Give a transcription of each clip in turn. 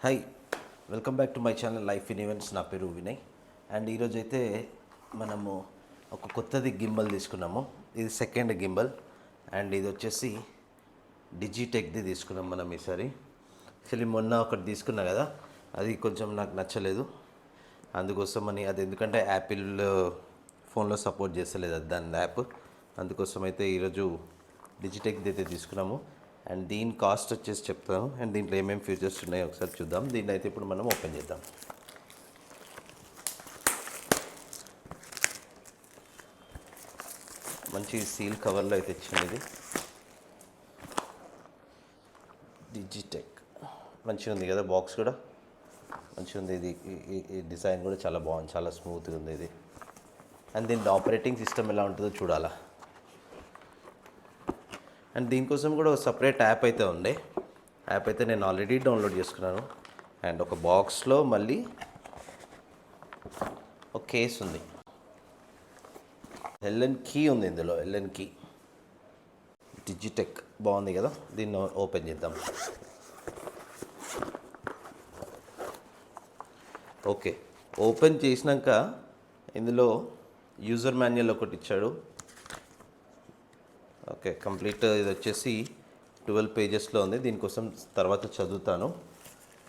Hi, welcome back to my channel life in events. నా పేరు Vinay. And ఈరోజు అయితే మనము ఒక కొత్తది గింబల్ తీసుకున్నాము. ఇది సెకండ్ గింబల్ అండ్ ఇది వచ్చేసి డిజిటెక్ది తీసుకున్నాం మనం ఈసారి. యాక్చువల్లీ మొన్న ఒకటి తీసుకున్నా కదా, అది కొంచెం నాకు నచ్చలేదు. అందుకోసం అని అది ఎందుకంటే యాపిల్ ఫోన్లో సపోర్ట్ చేస్తలేదు అది దాని యాప్. అందుకోసం అయితే ఈరోజు డిజిటెక్ది అయితే తీసుకున్నాము. అండ్ దీని కాస్ట్ వచ్చేసి చెప్తాను అండ్ దీంట్లో ఏమేమి ఫీచర్స్ ఉన్నాయో ఒకసారి చూద్దాం. దీన్ని అయితే ఇప్పుడు మనం ఓపెన్ చేద్దాం. మంచి సీల్ కవర్లో అయితే ఇచ్చింది ఇది. డిజిటెక్ మంచిగా ఉంది కదా, బాక్స్ కూడా మంచిగా ఉంది. ఇది ఈ డిజైన్ కూడా చాలా బాగుంది, చాలా స్మూత్గా ఉంది ఇది. అండ్ దీని ఆపరేటింగ్ సిస్టమ్ ఎలా ఉంటుందో చూడాలా. అండ్ దీనికోసం కూడా ఒక సపరేట్ యాప్ అయితే ఉంది. యాప్ అయితే నేను ఆల్రెడీ డౌన్లోడ్ చేసుకున్నాను. అండ్ ఒక బాక్స్లో మళ్ళీ ఒక కేస్ ఉంది. ఎల్ఎన్ కీ ఉంది ఇందులో, ఎల్ఎన్ కీ. డిజిటెక్ బాగుంది కదా, దీన్ని ఓపెన్ చేద్దాం. ఓకే, ఓపెన్ చేసినాక ఇందులో యూజర్ మాన్యువల్ ఒకటి ఇచ్చాడు. ఓకే, కంప్లీట్ ఇది వచ్చేసి 12 పేజెస్లో ఉంది. దీనికోసం తర్వాత చదువుతాను.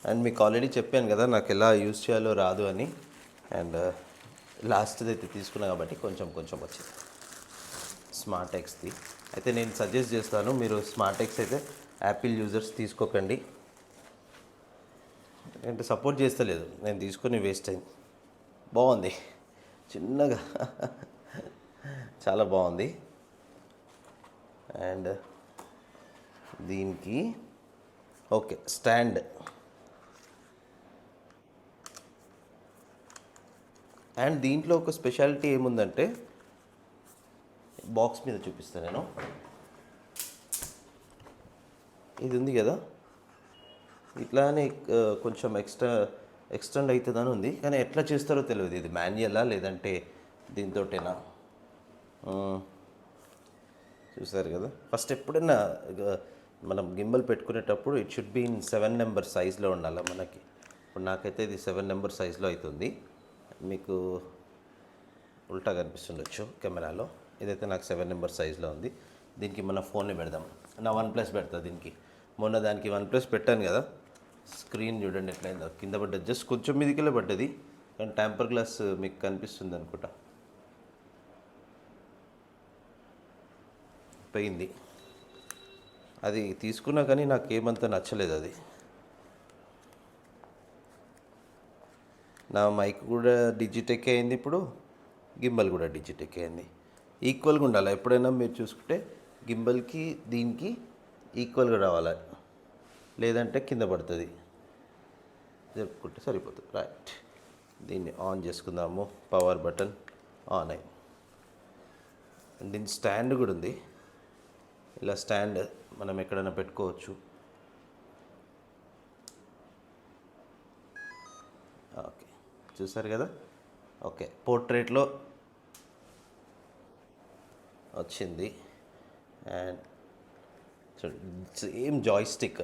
అండ్ మీకు ఆల్రెడీ చెప్పాను కదా నాకు ఎలా యూజ్ చేయాలో రాదు అని. అండ్ లాస్ట్ది అయితే తీసుకున్నా కాబట్టి కొంచెం వచ్చింది. స్మార్ట్ ఎక్స్ది అయితే నేను సజెస్ట్ చేస్తాను, మీరు స్మార్ట్ ఎక్స్ అయితే యాపిల్ యూజర్స్ తీసుకోకండి. అంటే సపోర్ట్ చేస్తలేదు, నేను తీసుకొని వేస్ట్ అయింది. బాగుంది, చిన్నగా చాలా బాగుంది. అండ్ దీనికి ఓకే స్టాండ్. అండ్ దీంట్లో ఒక స్పెషాలిటీ ఏముందంటే, బాక్స్ మీద చూపిస్తాను నేను. ఇది ఉంది కదా, ఇట్లానే కొంచెం ఎక్స్టెండ్ అవుతుందని ఉంది, కానీ ఎట్లా చేస్తారో తెలియదు. ఇది మాన్యువలా లేదంటే దీంతోటేనా. చూసారు కదా, ఫస్ట్ ఎప్పుడైనా మనం గింబల్ పెట్టుకునేటప్పుడు it should be in 7 number సైజులో ఉండాలి మనకి. ఇప్పుడు నాకైతే ఇది 7 నెంబర్ సైజులో అవుతుంది. మీకు ఉల్టా కనిపిస్తుండొచ్చు కెమెరాలో. ఇదైతే నాకు 7 నెంబర్ సైజులో ఉంది. దీనికి మన ఫోన్ని పెడదాం. నా OnePlus పెడతా దీనికి. మొన్న దానికి OnePlus పెట్టాను కదా, స్క్రీన్ చూడండి ఎట్లయిందో. కింద పడ్డది, జస్ట్ కొంచెం మీదికెళ్ళే పడ్డది, కానీ టెంపర్ గ్లాస్ మీకు కనిపిస్తుంది అనుకుంటా, పోయింది. అది తీసుకున్నా కానీ నాకు ఏమంత నచ్చలేదు అది. నా మైక్ కూడా డిజిటెక్ అయింది, ఇప్పుడు గింబల్ కూడా డిజిటెక్ అయింది. ఈక్వల్గా ఉండాలి ఎప్పుడైనా మీరు చూసుకుంటే, గింబల్కి దీనికి ఈక్వల్గా రావాలి, లేదంటే కింద పడుతుంది. జరుపుకుంటే సరిపోతుంది. రైట్, దీన్ని ఆన్ చేసుకుందాము. పవర్ బటన్ ఆన్ అయ్యి. దీని స్టాండ్ కూడా ఉంది. ఇలా స్టాండ్ మనం ఎక్కడైనా పెట్టుకోవచ్చు. ఓకే, చూసారు కదా. ఓకే, పోర్ట్రేట్లో వచ్చింది. అండ్ సేమ్ జాయ్స్టిక్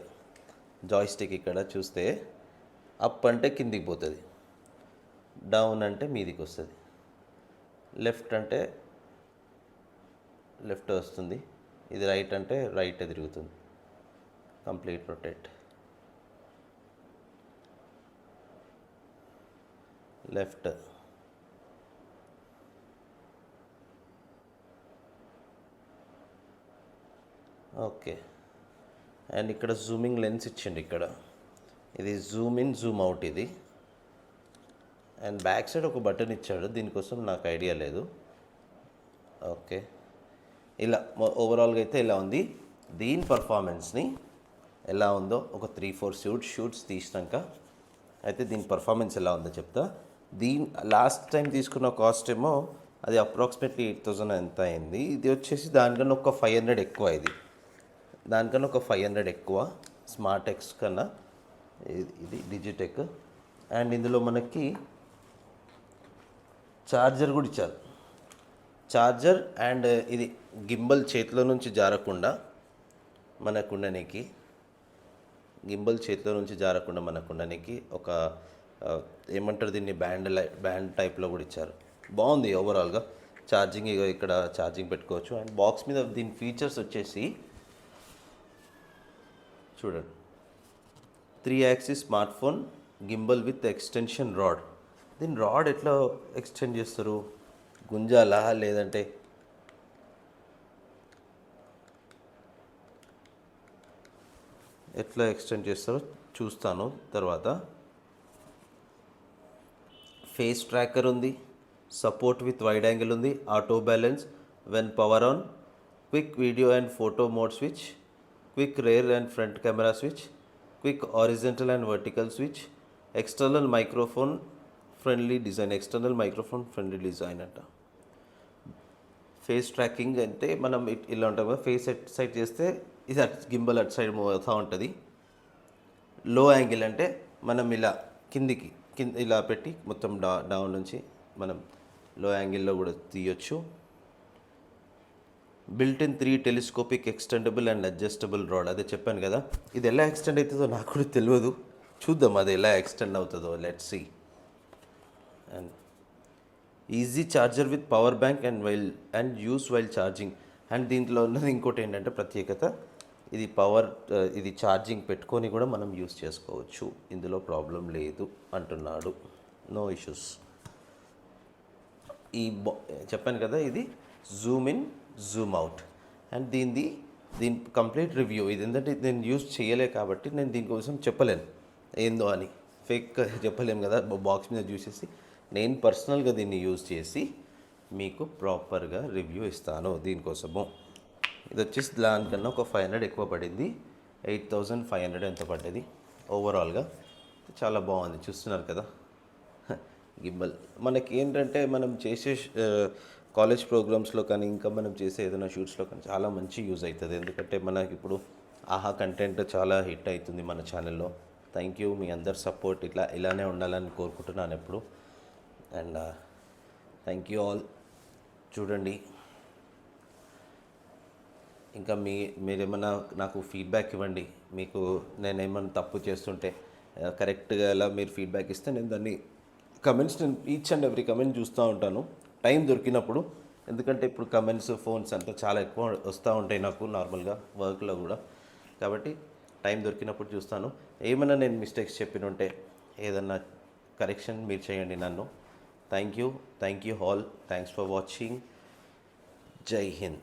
ఇక్కడ చూస్తే అప్ అంటే కిందికి పోతుంది, డౌన్ అంటే మీదికి వస్తుంది, లెఫ్ట్ అంటే లెఫ్ట్ వస్తుంది, ఇది రైట్ అంటే రైట్ తిరుగుతుంది. Complete rotate, left, okay. And ఇక్కడ జూమింగ్ లెన్స్ ఇచ్చిండు ఇక్కడ. ఇది జూమ్ ఇన్ జూమ్ అవుట్ ఇది. అండ్ బ్యాక్ సైడ్ ఒక బటన్ ఇచ్చాడు, దీనికోసం నాకు ఐడియా లేదు. ఓకే, ఇలా ఓవరాల్గా అయితే ఇలా ఉంది. దీని పర్ఫార్మెన్స్ని ఎలా ఉందో ఒక 3-4 షూట్స్ తీసినాక అయితే దీని పర్ఫార్మెన్స్ ఎలా ఉందో చెప్తా. లాస్ట్ టైం తీసుకున్న కాస్ట్ ఏమో అది అప్రాక్సిమేట్లీ 8,000 ఎంత అయింది. ఇది వచ్చేసి దానికన్నా ఒక 500 ఎక్కువ. దానికన్నా ఒక 500 ఎక్కువ స్మార్ట్ ఎక్స్ కన్నా. ఇది డిజిటెక్. అండ్ ఇందులో మనకి ఛార్జర్ కూడా ఇచ్చారు. ఛార్జర్ అండ్ ఇది గింబల్ చేతిలో నుంచి జారకుండా మనకు ఉండడానికి గింబల్ చేతిలో నుంచి జారకుండా మనకు ఉండడానికి ఒక ఆ, ఏమంటారు దీన్ని బ్యాండ్ టైప్లో కూడా ఇచ్చారు. బాగుంది ఓవరాల్గా. ఛార్జింగ్ ఇక్కడ ఛార్జింగ్ పెట్టుకోవచ్చు. అండ్ బాక్స్ మీద దీని ఫీచర్స్ వచ్చేసి చూడండి, 3 axis smart phone gimbal with extension rod. దీని రాడ్ ఎట్లా ఎక్స్టెండ్ చేస్తారు? గుంజాలా లేదంటే ఎట్లా ఎక్స్టెండ్ చేస్తారో చూస్తాను తర్వాత. ఫేస్ ట్రాకర్ ఉంది, సపోర్ట్ విత్ వైడ్ యాంగిల్ ఉంది, auto balance when power on, quick video and photo mode switch, quick rare and front camera switch, quick horizontal and vertical switch, external microphone friendly design అంట. Face tracking అంటే మనం ఇలా ఉంటాం కదా, face at side చేస్తే ఇది gimbal అటు side move అవుతూ ఉంటుంది. లో యాంగిల్ అంటే మనం ఇలా కింద ఇలా పెట్టి మొత్తం డౌన్ నుంచి మనం లో యాంగిల్లో కూడా తీయొచ్చు. Built in 3 telescopic extendable and adjustable rod. అదే చెప్పాను కదా, ఇది ఎలా ఎక్స్టెండ్ అవుతుందో నాకు కూడా తెలియదు. చూద్దాం అది ఎలా ఎక్స్టెండ్ అవుతుందో. Let's see. And easy charger with power bank and use while charging. And దీంట్లో ఉన్నది ఇంకోటి ఏంటంటే ప్రత్యేకత, ఇది ఛార్జింగ్ పెట్టుకొని కూడా మనం యూస్ చేసుకోవచ్చు, ఇందులో ప్రాబ్లం లేదు అంటున్నాడు. No issues. చెప్పాను కదా, ఇది zoom in zoom out. And దీని కంప్లీట్ రివ్యూ ఇది ఏంటంటే నేను యూస్ చేయలే కాబట్టి నేను దీనికోసం చెప్పలేను ఏందో అని. ఫేక్ చెప్పలేము కదా బాక్స్ మీద చూసేసి. నేను పర్సనల్గా దీన్ని యూజ్ చేసి మీకు ప్రాపర్గా రివ్యూ ఇస్తాను దీనికోసము. ఇది వచ్చేసి దానికన్నా ఒక 500 ఎక్కువ పడింది. 8500 ఎంత పడ్డది ఓవరాల్గా. చాలా బాగుంది, చూస్తున్నారు కదా గింబల్. మనకి ఏంటంటే మనం చేసే కాలేజ్ ప్రోగ్రామ్స్లో కానీ ఇంకా మనం చేసే ఏదైనా షూట్స్లో కానీ చాలా మంచి యూజ్ అవుతుంది. ఎందుకంటే మనకి ఇప్పుడు ఆహా కంటెంట్ చాలా హిట్ అవుతుంది మన ఛానల్లో. థ్యాంక్ యూ, మీ అందరి సపోర్ట్ ఇలానే ఉండాలని కోరుకుంటున్నాను ఎప్పుడు. And thank you all. చూడండి, ఇంకా మీరేమన్నా నాకు ఫీడ్బ్యాక్ ఇవ్వండి. మీకు నేనేమన్నా తప్పు చేస్తుంటే కరెక్ట్గా ఎలా మీరు ఫీడ్బ్యాక్ ఇస్తే నేను దాన్ని కమెంట్స్, నేను ఈచ్ అండ్ ఎవ్రీ కమెంట్ చూస్తూ ఉంటాను టైం దొరికినప్పుడు. ఎందుకంటే ఇప్పుడు కమెంట్స్ ఫోన్స్ అంతా చాలా ఎక్కువ వస్తూ ఉంటాయి నాకు నార్మల్గా వర్క్లో కూడా. కాబట్టి టైం దొరికినప్పుడు చూస్తాను. ఏమైనా నేను మిస్టేక్స్ చెప్పిన ఉంటే ఏదన్నా కరెక్షన్ మీరు చేయండి నన్ను. Thank you all. Thanks for watching. జై హింద్.